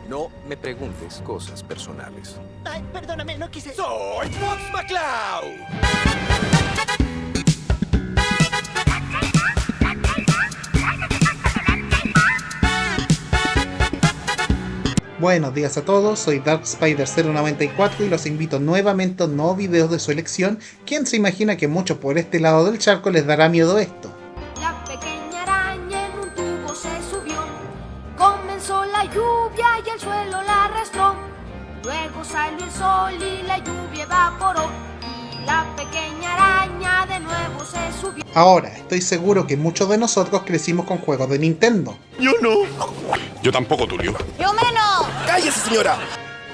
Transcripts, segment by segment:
No me preguntes cosas personales. Ay, perdóname, no quise... ¡Soy Fox McCloud! Buenos días a todos, soy Dark Spider 094 y los invito nuevamente a un nuevo video de su elección. ¿Quién se imagina que muchos por este lado del charco les dará miedo esto? La pequeña araña en un tubo se subió, comenzó la lluvia y el suelo la arrastró, luego salió el sol y la lluvia evaporó, y la pequeña araña de nuevo se subió. Ahora, estoy seguro que muchos de nosotros crecimos con juegos de Nintendo. Yo no. Yo tampoco, Tulio. ¡Yo menos! ¡Cállese, señora!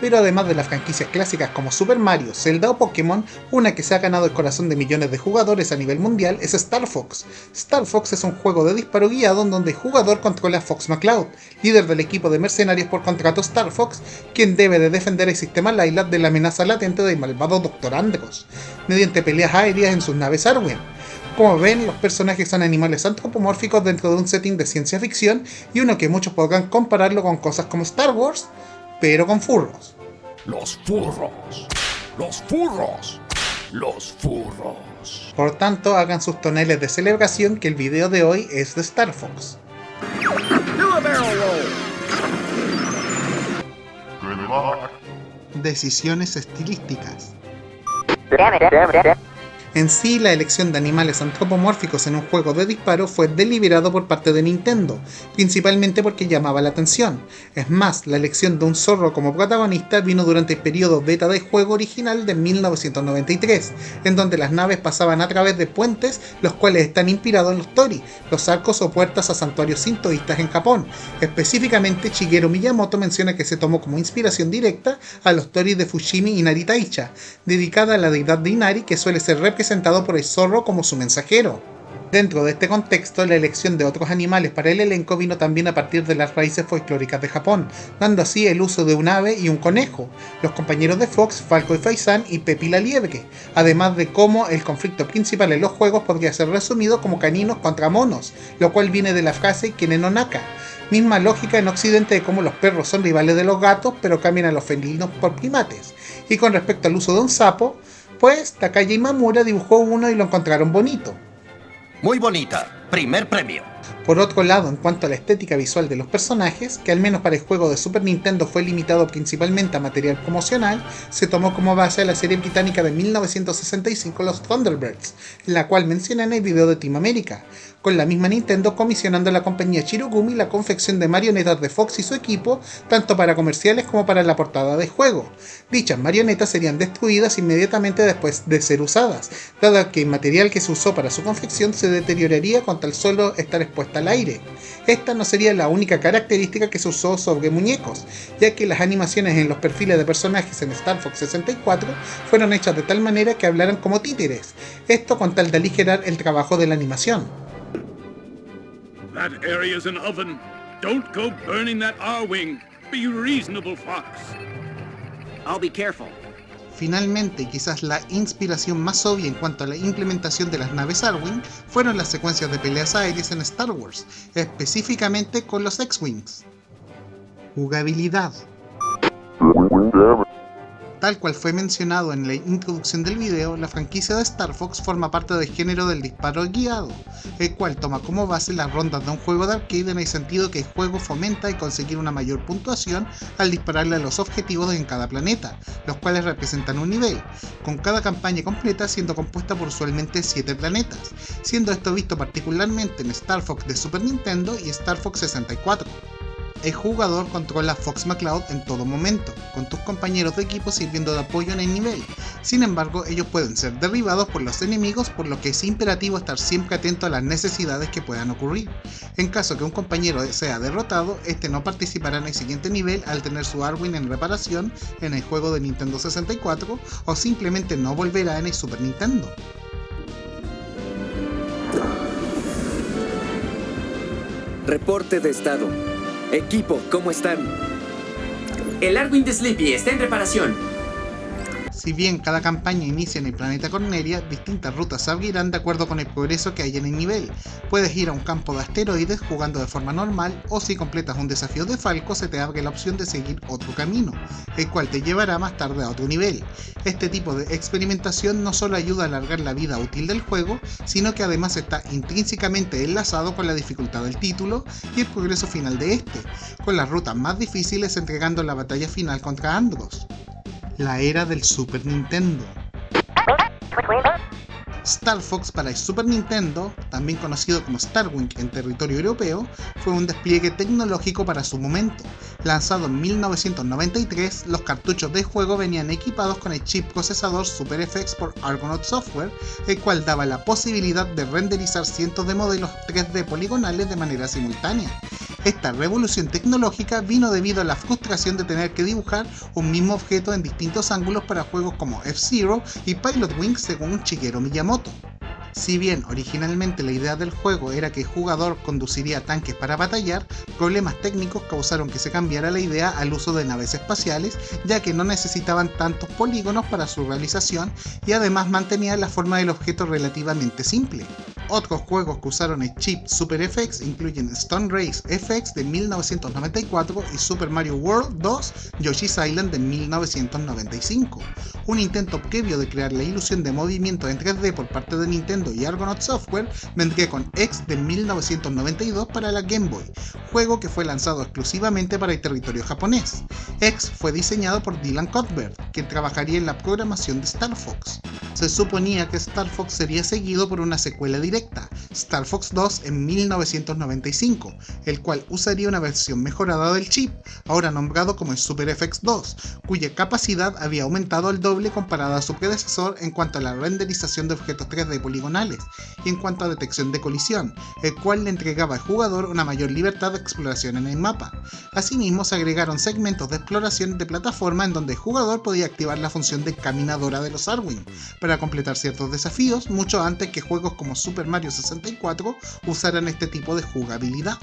Pero además de las franquicias clásicas como Super Mario, Zelda o Pokémon, una que se ha ganado el corazón de millones de jugadores a nivel mundial es Star Fox. Star Fox es un juego de disparo guiado en donde el jugador controla a Fox McCloud, líder del equipo de mercenarios por contrato Star Fox, quien debe de defender el sistema Lylat de la amenaza latente del malvado Dr. Andros, mediante peleas aéreas en sus naves Arwen. Como ven, los personajes son animales antropomórficos dentro de un setting de ciencia ficción y uno que muchos podrán compararlo con cosas como Star Wars, pero con furros. Los furros. Los furros. Los furros. Por tanto, hagan sus toneles de celebración que el video de hoy es de Star Fox. Decisiones estilísticas. En sí, la elección de animales antropomórficos en un juego de disparo fue deliberado por parte de Nintendo, principalmente porque llamaba la atención. Es más, la elección de un zorro como protagonista vino durante el periodo beta del juego original de 1993, en donde las naves pasaban a través de puentes, los cuales están inspirados en los tori, los arcos o puertas a santuarios sintoístas en Japón. Específicamente, Shigeru Miyamoto menciona que se tomó como inspiración directa a los tori de Fushimi Inari Taisha, dedicada a la deidad de Inari, que suele ser representado por el zorro como su mensajero. Dentro de este contexto, la elección de otros animales para el elenco vino también a partir de las raíces folclóricas de Japón, dando así el uso de un ave y un conejo, los compañeros de Fox, Falco y Faizán y Pepi la liebre, además de cómo el conflicto principal en los juegos podría ser resumido como caninos contra monos, lo cual viene de la frase Kene no Naka. Misma lógica en Occidente de cómo los perros son rivales de los gatos, pero cambian a los felinos por primates. Y con respecto al uso de un sapo, pues Takaya Imamura dibujó uno y lo encontraron bonito. Muy bonita. Primer premio. Por otro lado, en cuanto a la estética visual de los personajes, que al menos para el juego de Super Nintendo fue limitado principalmente a material promocional, se tomó como base a la serie británica de 1965 Los Thunderbirds, la cual mencioné en el video de Team America, con la misma Nintendo comisionando a la compañía Shirogumi la confección de marionetas de Fox y su equipo, tanto para comerciales como para la portada del juego. Dichas marionetas serían destruidas inmediatamente después de ser usadas, dado que el material que se usó para su confección se deterioraría con tal solo estar expuesta al aire. Esta no sería la única característica que se usó sobre muñecos, ya que las animaciones en los perfiles de personajes en Star Fox 64 fueron hechas de tal manera que hablaran como títeres, esto con tal de aligerar el trabajo de la animación. That area's an oven. Don't go burning that R-wing. Be reasonable, Fox. I'll be careful. Finalmente, quizás la inspiración más obvia en cuanto a la implementación de las naves Arwing fueron las secuencias de peleas aéreas en Star Wars, específicamente con los X-Wings. Jugabilidad. Tal cual fue mencionado en la introducción del video, la franquicia de Star Fox forma parte del género del disparo guiado, el cual toma como base las rondas de un juego de arcade en el sentido que el juego fomenta el conseguir una mayor puntuación al dispararle a los objetivos en cada planeta, los cuales representan un nivel, con cada campaña completa siendo compuesta por usualmente 7 planetas, siendo esto visto particularmente en Star Fox de Super Nintendo y Star Fox 64. El jugador controla a Fox McCloud en todo momento, con tus compañeros de equipo sirviendo de apoyo en el nivel. Sin embargo, ellos pueden ser derribados por los enemigos, por lo que es imperativo estar siempre atento a las necesidades que puedan ocurrir. En caso que un compañero sea derrotado, este no participará en el siguiente nivel al tener su Arwing en reparación en el juego de Nintendo 64 o simplemente no volverá en el Super Nintendo. Reporte de estado. Equipo, ¿cómo están? El Arwing de Sleepy está en reparación. Si bien cada campaña inicia en el planeta Cornelia, distintas rutas se abrirán de acuerdo con el progreso que haya en el nivel. Puedes ir a un campo de asteroides jugando de forma normal, o si completas un desafío de Falco se te abre la opción de seguir otro camino, el cual te llevará más tarde a otro nivel. Este tipo de experimentación no solo ayuda a alargar la vida útil del juego, sino que además está intrínsecamente enlazado con la dificultad del título y el progreso final de este, con las rutas más difíciles entregando la batalla final contra Andros. La era del Super Nintendo. Star Fox para el Super Nintendo, también conocido como Starwing en territorio europeo, fue un despliegue tecnológico para su momento. Lanzado en 1993, los cartuchos de juego venían equipados con el chip procesador SuperFX por Argonaut Software, el cual daba la posibilidad de renderizar cientos de modelos 3D poligonales de manera simultánea. Esta revolución tecnológica vino debido a la frustración de tener que dibujar un mismo objeto en distintos ángulos para juegos como F-Zero y Pilot Wings según Shigeru Miyamoto. Si bien originalmente la idea del juego era que el jugador conduciría tanques para batallar, problemas técnicos causaron que se cambiara la idea al uso de naves espaciales, ya que no necesitaban tantos polígonos para su realización y además mantenía la forma del objeto relativamente simple. Otros juegos que usaron el chip SuperFX incluyen Stone Race FX de 1994 y Super Mario World 2 Yoshi's Island de 1995. Un intento previo de crear la ilusión de movimiento en 3D por parte de Nintendo y Argonaut Software vendría con X de 1992 para la Game Boy, juego que fue lanzado exclusivamente para el territorio japonés. X fue diseñado por Dylan Cuthbert, quien trabajaría en la programación de Star Fox. Se suponía que Star Fox sería seguido por una secuela directa, Star Fox 2 en 1995, el cual usaría una versión mejorada del chip, ahora nombrado como el SuperFX 2, cuya capacidad había aumentado al doble comparada a su predecesor en cuanto a la renderización de objetos 3D poligonales y en cuanto a detección de colisión, el cual le entregaba al jugador una mayor libertad de exploración en el mapa. Asimismo, se agregaron segmentos de exploración de plataforma en donde el jugador podía activar la función de caminadora de los Arwing para completar ciertos desafíos mucho antes que juegos como Super Mario 64 usaran este tipo de jugabilidad.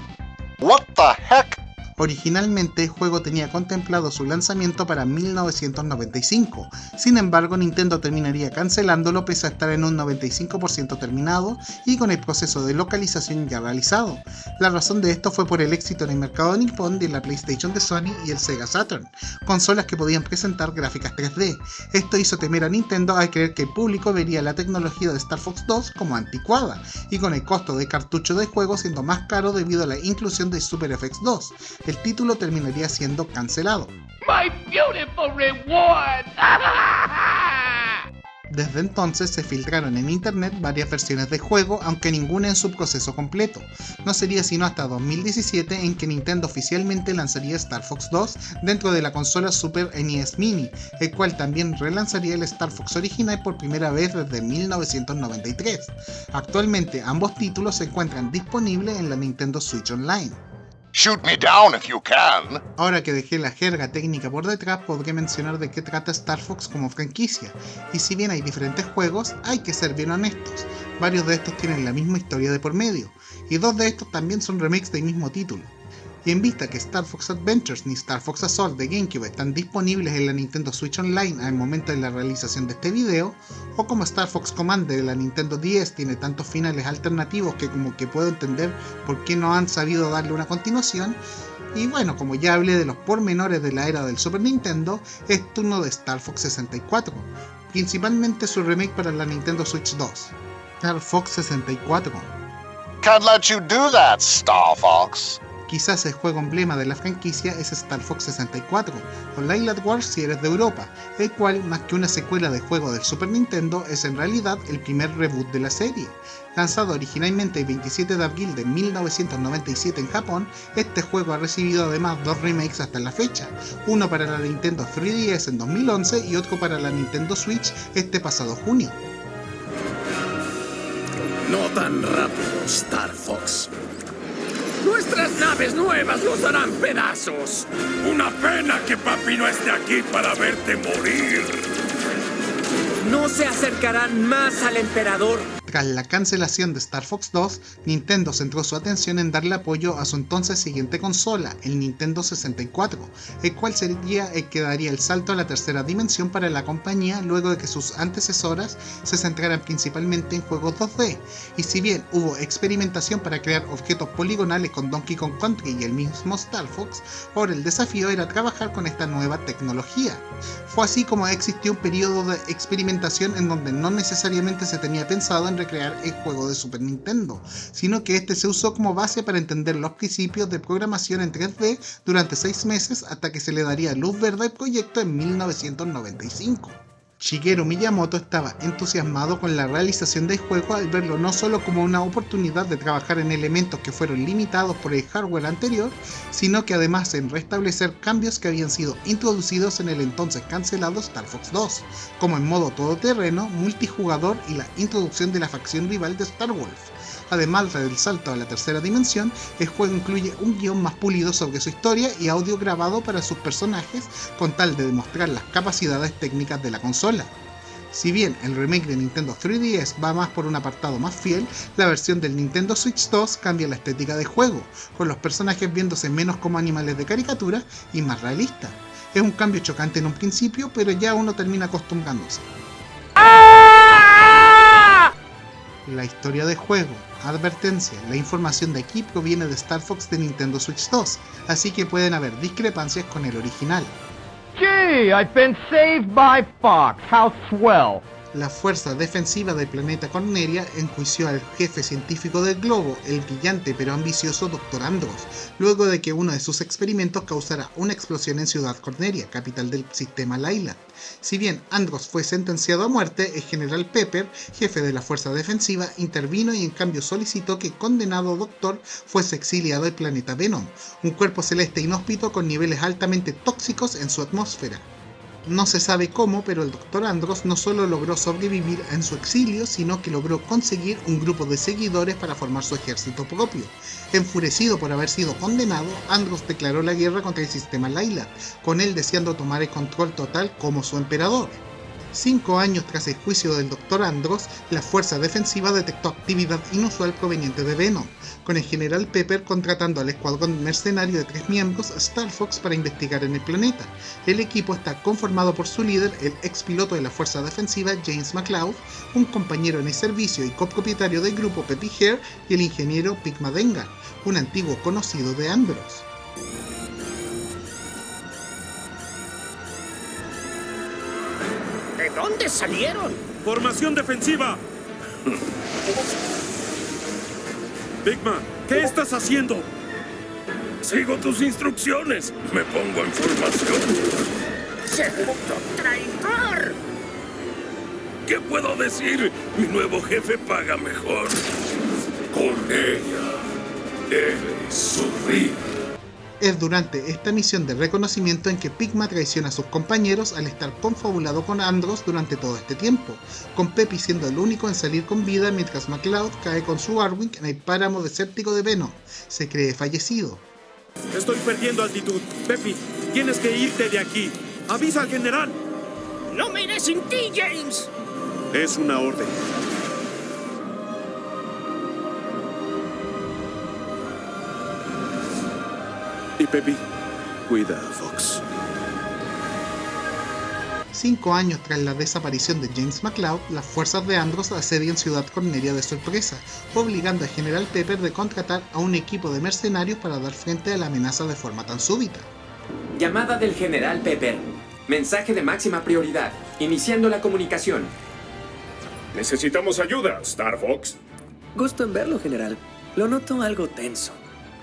What the heck? Originalmente el juego tenía contemplado su lanzamiento para 1995, sin embargo Nintendo terminaría cancelándolo pese a estar en un 95% terminado y con el proceso de localización ya realizado. La razón de esto fue por el éxito en el mercado nipón de la PlayStation de Sony y el Sega Saturn, consolas que podían presentar gráficas 3D. Esto hizo temer a Nintendo al creer que el público vería la tecnología de Star Fox 2 como anticuada, y con el costo de cartucho de juego siendo más caro debido a la inclusión de SuperFX 2. El título terminaría siendo cancelado. My beautiful reward! Desde entonces se filtraron en internet varias versiones de juego, aunque ninguna en su proceso completo. No sería sino hasta 2017 en que Nintendo oficialmente lanzaría Star Fox 2 dentro de la consola Super NES Mini, el cual también relanzaría el Star Fox original por primera vez desde 1993. Actualmente ambos títulos se encuentran disponibles en la Nintendo Switch Online. Shoot me down if you can. Ahora que dejé la jerga técnica por detrás, podré mencionar de qué trata Star Fox como franquicia, y si bien hay diferentes juegos, hay que ser bien honestos, varios de estos tienen la misma historia de por medio, y dos de estos también son remakes del mismo título. Y en vista que Star Fox Adventures ni Star Fox Assault de GameCube están disponibles en la Nintendo Switch Online al momento de la realización de este video, o como Star Fox Command de la Nintendo DS tiene tantos finales alternativos que como que puedo entender por qué no han sabido darle una continuación, y bueno, como ya hablé de los pormenores de la era del Super Nintendo, es turno de Star Fox 64, principalmente su remake para la Nintendo Switch 2, Star Fox 64. Can't let you do that, Star Fox. Quizás el juego emblema de la franquicia es Star Fox 64, o Lylat Wars si eres de Europa, el cual, más que una secuela de juego del Super Nintendo, es en realidad el primer reboot de la serie. Lanzado originalmente el 27 de abril de 1997 en Japón, este juego ha recibido además dos remakes hasta la fecha, uno para la Nintendo 3DS en 2011 y otro para la Nintendo Switch este pasado junio. No tan rápido, Star Fox. Nuestras naves nuevas los harán pedazos. Una pena que papi no esté aquí para verte morir. No se acercarán más al emperador. Tras la cancelación de Star Fox 2, Nintendo centró su atención en darle apoyo a su entonces siguiente consola, el Nintendo 64, el cual sería el que daría el salto a la tercera dimensión para la compañía luego de que sus antecesoras se centraran principalmente en juegos 2D, y si bien hubo experimentación para crear objetos poligonales con Donkey Kong Country y el mismo Star Fox, ahora el desafío era trabajar con esta nueva tecnología. Fue así como existió un periodo de experimentación en donde no necesariamente se tenía pensado en recrear el juego de Super Nintendo, sino que este se usó como base para entender los principios de programación en 3D durante 6 meses hasta que se le daría luz verde al proyecto en 1995. Shigeru Miyamoto estaba entusiasmado con la realización del juego al verlo no solo como una oportunidad de trabajar en elementos que fueron limitados por el hardware anterior, sino que además en restablecer cambios que habían sido introducidos en el entonces cancelado Star Fox 2, como el modo todoterreno, multijugador y la introducción de la facción rival de Star Wolf. Además del salto a la tercera dimensión, el juego incluye un guión más pulido sobre su historia y audio grabado para sus personajes con tal de demostrar las capacidades técnicas de la consola. Si bien el remake de Nintendo 3DS va más por un apartado más fiel, la versión del Nintendo Switch 2 cambia la estética del juego, con los personajes viéndose menos como animales de caricatura y más realistas. Es un cambio chocante en un principio, pero ya uno termina acostumbrándose. La historia del juego. Advertencia, la información de aquí proviene de Star Fox de Nintendo Switch 2, así que pueden haber discrepancias con el original. Gee, I've been saved by Fox. How swell. La fuerza defensiva del planeta Cornelia enjuició al jefe científico del globo, el brillante pero ambicioso Dr. Andros, luego de que uno de sus experimentos causara una explosión en Ciudad Cornelia, capital del sistema Lylat. Si bien Andros fue sentenciado a muerte, el general Pepper, jefe de la fuerza defensiva, intervino y en cambio solicitó que el condenado Doctor fuese exiliado del planeta Venom, un cuerpo celeste inhóspito con niveles altamente tóxicos en su atmósfera. No se sabe cómo, pero el Dr. Andros no solo logró sobrevivir en su exilio, sino que logró conseguir un grupo de seguidores para formar su ejército propio. Enfurecido por haber sido condenado, Andros declaró la guerra contra el sistema Lylat, con él deseando tomar el control total como su emperador. 5 años tras el juicio del Dr. Andros, la fuerza defensiva detectó actividad inusual proveniente de Venom, con el general Pepper contratando al escuadrón mercenario de 3 miembros Star Fox para investigar en el planeta. El equipo está conformado por su líder, el ex piloto de la fuerza defensiva James McCloud, un compañero en el servicio y copropietario del grupo Peppy Hare y el ingeniero Pigma Dengar, un antiguo conocido de Andros. ¿De dónde salieron? ¡Formación defensiva! Pigma, ¿qué estás haciendo? Sigo tus instrucciones. Me pongo en formación. ¡Segundo traidor! ¿Qué puedo decir? Mi nuevo jefe paga mejor. Cornelia debe sufrir. Es durante esta misión de reconocimiento en que Pigma traiciona a sus compañeros al estar confabulado con Andros durante todo este tiempo, con Peppy siendo el único en salir con vida mientras McCloud cae con su Arwing en el páramo desértico de Venom. Se cree fallecido. Estoy perdiendo altitud. Peppy, tienes que irte de aquí. ¡Avisa al general! ¡No me iré sin ti, James! Es una orden. Y Peppy, cuida a Fox. 5 años tras la desaparición de James McCloud, las fuerzas de Andros asedian Ciudad Cornelia de sorpresa, obligando al general Pepper de contratar a un equipo de mercenarios para dar frente a la amenaza de forma tan súbita. Llamada del general Pepper. Mensaje de máxima prioridad. Iniciando la comunicación. Necesitamos ayuda, Star Fox. Gusto en verlo, general. Lo noto algo tenso.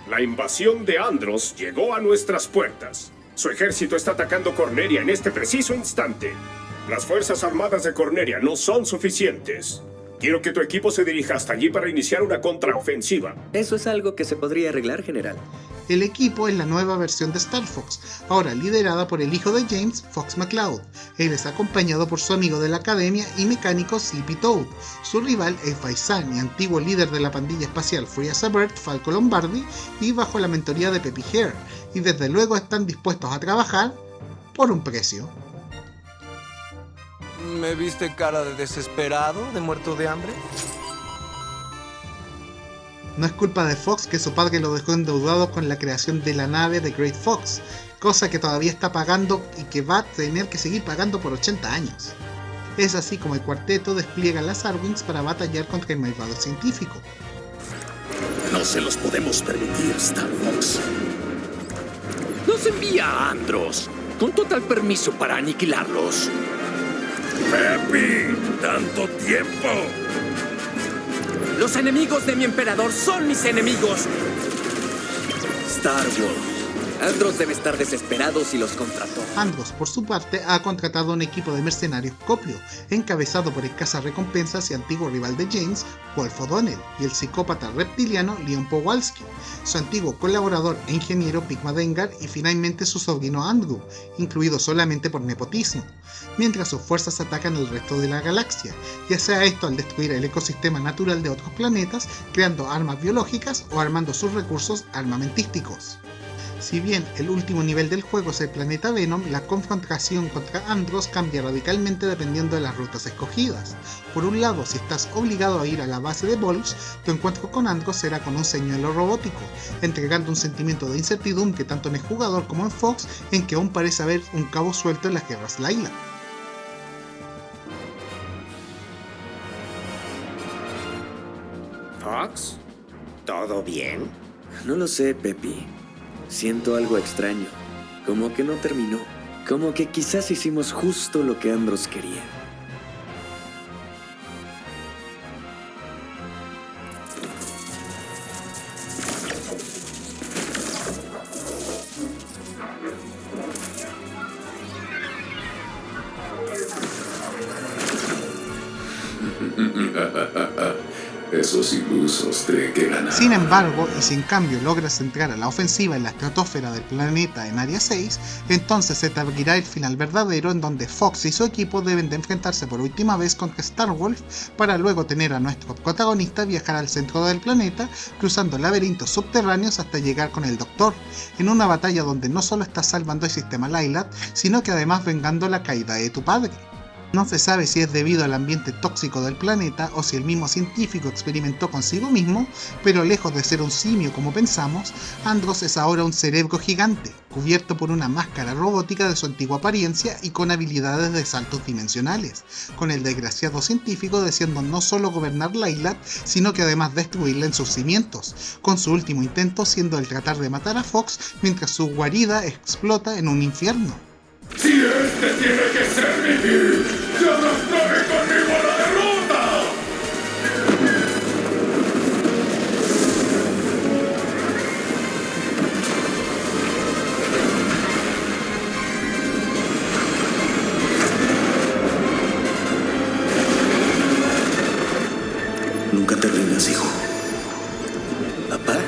La invasión de Andros llegó a nuestras puertas. Su ejército está atacando Cornelia en este preciso instante. Las fuerzas armadas de Cornelia no son suficientes. Quiero que tu equipo se dirija hasta allí para iniciar una contraofensiva. Eso es algo que se podría arreglar, general. El equipo es la nueva versión de Star Fox, ahora liderada por el hijo de James, Fox McCloud. Él es acompañado por su amigo de la academia y mecánico Sleepy Toad. Su rival es Baisan y antiguo líder de la pandilla espacial Free as a Bird, Falco Lombardi, y bajo la mentoría de Peppy Hare. Y desde luego están dispuestos a trabajar por un precio. ¿Me viste cara de desesperado, de muerto de hambre? No es culpa de Fox que su padre lo dejó endeudado con la creación de la nave de Great Fox, cosa que todavía está pagando y que va a tener que seguir pagando por 80 años. Es así como el cuarteto despliega las Arwings para batallar contra el malvado científico. No se los podemos permitir, Star Fox. Nos envía a Andros, con total permiso para aniquilarlos. ¡Peppy! ¡Tanto tiempo! Los enemigos de mi emperador son mis enemigos. Star Wolf. Andros debe estar desesperado si los contrató. Andros, por su parte, ha contratado un equipo de mercenarios copio, encabezado por el cazarrecompensas y antiguo rival de James, Wolf O'Donnell, y el psicópata reptiliano Leon Powalski, su antiguo colaborador e ingeniero Pigma Dengar y finalmente su sobrino Andrew, incluido solamente por nepotismo, mientras sus fuerzas atacan el resto de la galaxia, ya sea esto al destruir el ecosistema natural de otros planetas, creando armas biológicas o armando sus recursos armamentísticos. Si bien el último nivel del juego es el planeta Venom, la confrontación contra Andros cambia radicalmente dependiendo de las rutas escogidas. Por un lado, si estás obligado a ir a la base de Bulge, tu encuentro con Andros será con un señuelo robótico, entregando un sentimiento de incertidumbre tanto en el jugador como en Fox, en que aún parece haber un cabo suelto en las guerras Lylat. ¿Fox? ¿Todo bien? No lo sé, Peppy. Siento algo extraño. Como que no terminó. Como que quizás hicimos justo lo que Andros quería. Esos ilusos creen que ganan. Sin embargo, y si en cambio logras entrar a la ofensiva en la estratosfera del planeta en Área 6, entonces se te abrirá el final verdadero en donde Fox y su equipo deben de enfrentarse por última vez contra Starwolf para luego tener a nuestro protagonista viajar al centro del planeta, cruzando laberintos subterráneos hasta llegar con el Doctor, en una batalla donde no solo estás salvando el sistema Lylat, sino que además vengando la caída de tu padre. No se sabe si es debido al ambiente tóxico del planeta o si el mismo científico experimentó consigo mismo, pero lejos de ser un simio como pensamos, Andros es ahora un cerebro gigante, cubierto por una máscara robótica de su antigua apariencia y con habilidades de saltos dimensionales, con el desgraciado científico deseando no solo gobernar Lylat, sino que además destruirla en sus cimientos, con su último intento siendo el tratar de matar a Fox mientras su guarida explota en un infierno. ¡Si este tiene que ser mi fin! ¡Ya arrastraré conmigo a la derrota! Nunca te rindas, hijo. ¿Papá?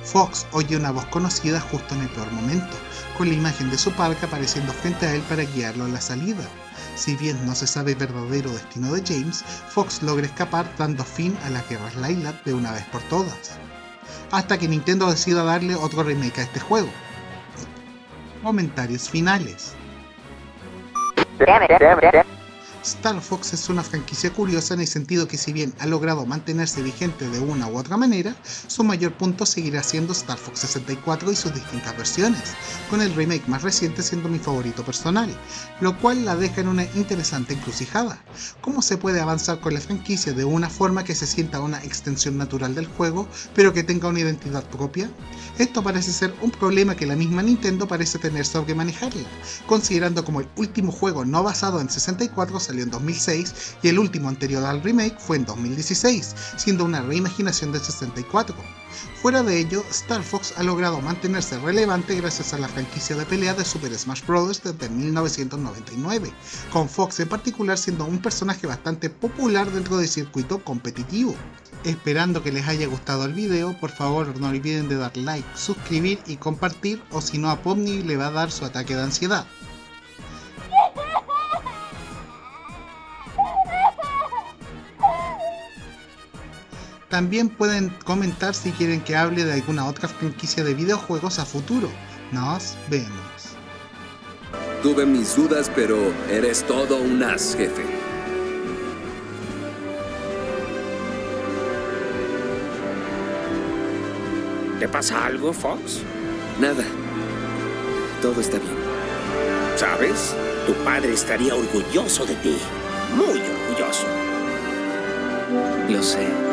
Fox oye una voz conocida justo en el peor momento, con la imagen de su padre apareciendo frente a él para guiarlo a la salida. Si bien no se sabe el verdadero destino de James, Fox logra escapar dando fin a las guerras Lylat de una vez por todas. Hasta que Nintendo decida darle otro remake a este juego. Comentarios finales. Star Fox es una franquicia curiosa en el sentido que si bien ha logrado mantenerse vigente de una u otra manera, su mayor punto seguirá siendo Star Fox 64 y sus distintas versiones, con el remake más reciente siendo mi favorito personal, lo cual la deja en una interesante encrucijada. ¿Cómo se puede avanzar con la franquicia de una forma que se sienta una extensión natural del juego, pero que tenga una identidad propia? Esto parece ser un problema que la misma Nintendo parece tener sobre manejarla, considerando como el último juego no basado en 64 salió en 2006 y el último anterior al remake fue en 2016, siendo una reimaginación de 64. Fuera de ello, Star Fox ha logrado mantenerse relevante gracias a la franquicia de pelea de Super Smash Bros. Desde 1999, con Fox en particular siendo un personaje bastante popular dentro del circuito competitivo. Esperando que les haya gustado el video, por favor no olviden de dar like, suscribir y compartir, o si no a Pomni le va a dar su ataque de ansiedad. También pueden comentar si quieren que hable de alguna otra franquicia de videojuegos a futuro. Nos vemos. Tuve mis dudas, pero eres todo un as, jefe. ¿Te pasa algo, Fox? Nada. Todo está bien. ¿Sabes? Tu padre estaría orgulloso de ti. Muy orgulloso. Lo sé.